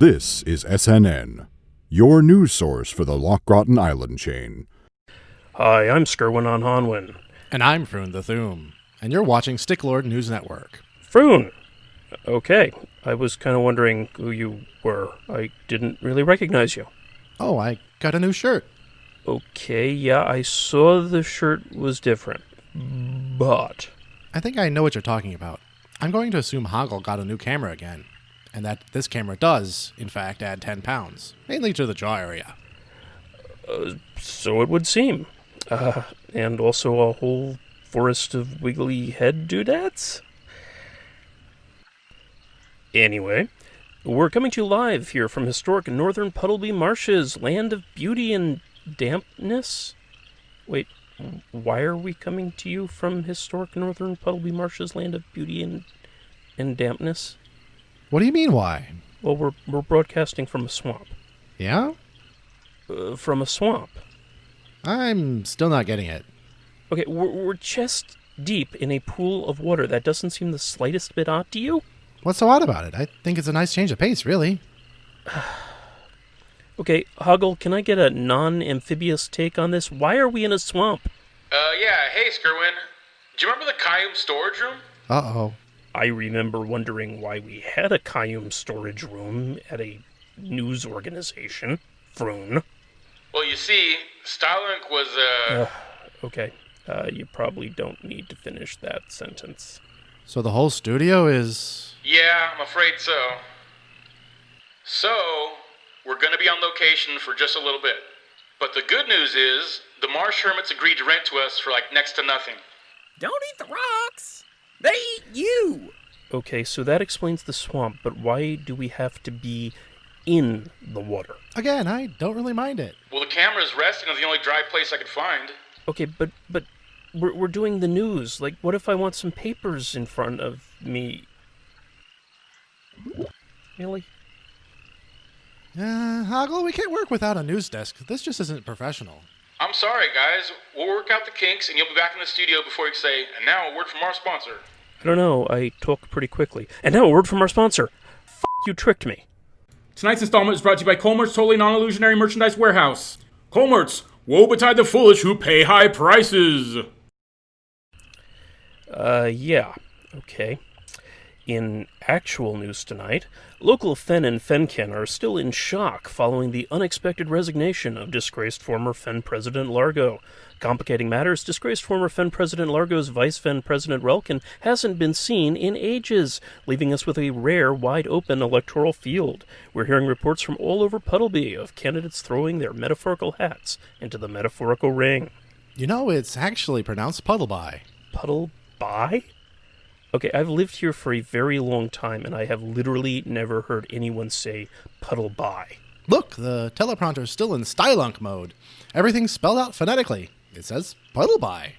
This is SNN, your news source for the Lochgroton Island chain. Hi, I'm Skirwin on Honwin. And I'm Froon the Thoom, and you're watching Sticklord News Network. Froon! Okay, I was kind of wondering who you were. I didn't really recognize you. Oh, I got a new shirt. Okay, yeah, I saw the shirt was different. But... I think I know what you're talking about. I'm going to assume Hoggle got a new camera again, and that this camera does, in fact, add 10 pounds, mainly to the jaw area. So it would seem. And also a whole forest of wiggly head doodads? Anyway, we're coming to you live here from historic northern Puddleby Marshes, land of beauty and dampness. Wait, why are we coming to you from historic northern Puddleby Marshes, land of beauty and dampness? What do you mean, why? Well, we're broadcasting from a swamp. Yeah? From a swamp. I'm still not getting it. Okay, we're chest deep in a pool of water. That doesn't seem the slightest bit odd to you? What's so odd about it? I think it's a nice change of pace, really. Okay, Hoggle, can I get a non-amphibious take on this? Why are we in a swamp? Yeah, hey, Skirwin. Do you remember the Kayum storage room? Uh-oh. I remember wondering why we had a Kayum storage room at a news organization. Froon. Well, you see, Starlink was, Okay, you probably don't need to finish that sentence. So the whole studio is... Yeah, I'm afraid so. So, we're gonna be on location for just a little bit. But the good news is, the Marsh Hermits agreed to rent to us for next to nothing. Don't eat the rocks! They eat you! Okay, so that explains the swamp, but why do we have to be in the water? Again, I don't really mind it. Well, the camera's resting on the only dry place I could find. Okay, but we're doing the news. Like, what if I want some papers in front of me? Really? Hoggle, we can't work without a news desk. This just isn't professional. I'm sorry, guys. We'll work out the kinks, and you'll be back in the studio before you say, and now a word from our sponsor. I don't know. I talk pretty quickly. And now a word from our sponsor. You tricked me. Tonight's installment is brought to you by Colmert's Totally Non-Illusionary Merchandise Warehouse. Colmert's, woe betide the foolish who pay high prices. Yeah. Okay. In actual news tonight, local Fen and Fenken are still in shock following the unexpected resignation of disgraced former Fen President Largo. Complicating matters, disgraced former Fen President Largo's Vice Fen President Relkin hasn't been seen in ages, leaving us with a rare, wide-open electoral field. We're hearing reports from all over Puddleby of candidates throwing their metaphorical hats into the metaphorical ring. You know, it's actually pronounced Puddleby. Puddleby? Okay, I've lived here for a very long time, and I have literally never heard anyone say Puddleby. Look, the teleprompter's still in Stylunk mode. Everything's spelled out phonetically. It says Puddleby.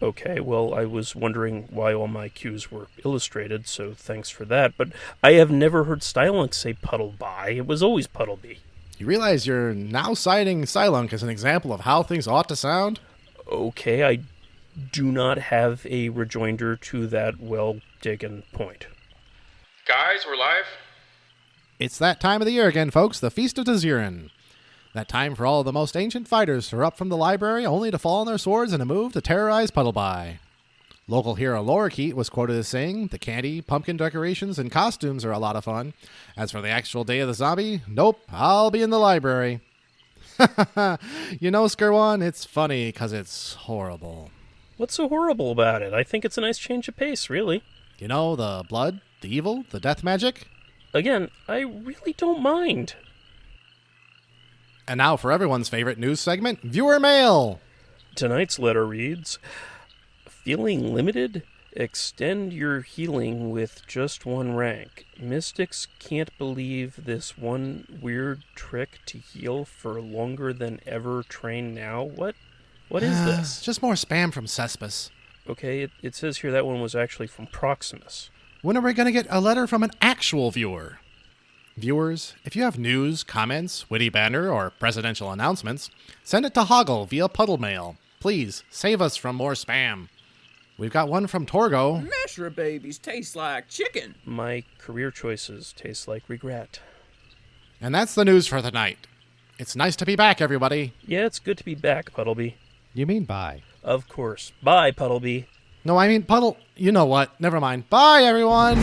Okay, well, I was wondering why all my cues were illustrated, so thanks for that, but I have never heard Stylunk say Puddleby. It was always Puddleby. You realize you're now citing Stylunk as an example of how things ought to sound? Okay, I do not have a rejoinder to that well-taken point. Guys, we're live. It's that time of the year again, folks, the Feast of Tazirin. That time for all of the most ancient fighters to erupt from the library only to fall on their swords in a move to terrorize Puddleby. Local hero Lorikeet was quoted as saying, "The candy, pumpkin decorations, and costumes are a lot of fun. As for the actual day of the zombie, nope, I'll be in the library." You know, Skirwan, it's funny because it's horrible. What's so horrible about it? I think it's a nice change of pace, really. You know, the blood, the evil, the death magic? Again, I really don't mind. And now for everyone's favorite news segment, Viewer Mail. Tonight's letter reads, "Feeling limited? Extend your healing with just one rank. Mystics can't believe this one weird trick to heal for longer than ever. Train now." What is this? Just more spam from Cesspus. Okay, it says here that one was actually from Proximus. When are we going to get a letter from an actual viewer? Viewers, if you have news, comments, witty banter, or presidential announcements, send it to Hoggle via Puddle Mail. Please, save us from more spam. We've got one from Torgo. Meshra babies taste like chicken. My career choices taste like regret. And that's the news for the night. It's nice to be back, everybody. Yeah, it's good to be back, Puddleby. You mean bye? Of course. Bye, Puddleby. No, I mean Puddle. You know what? Never mind. Bye, everyone.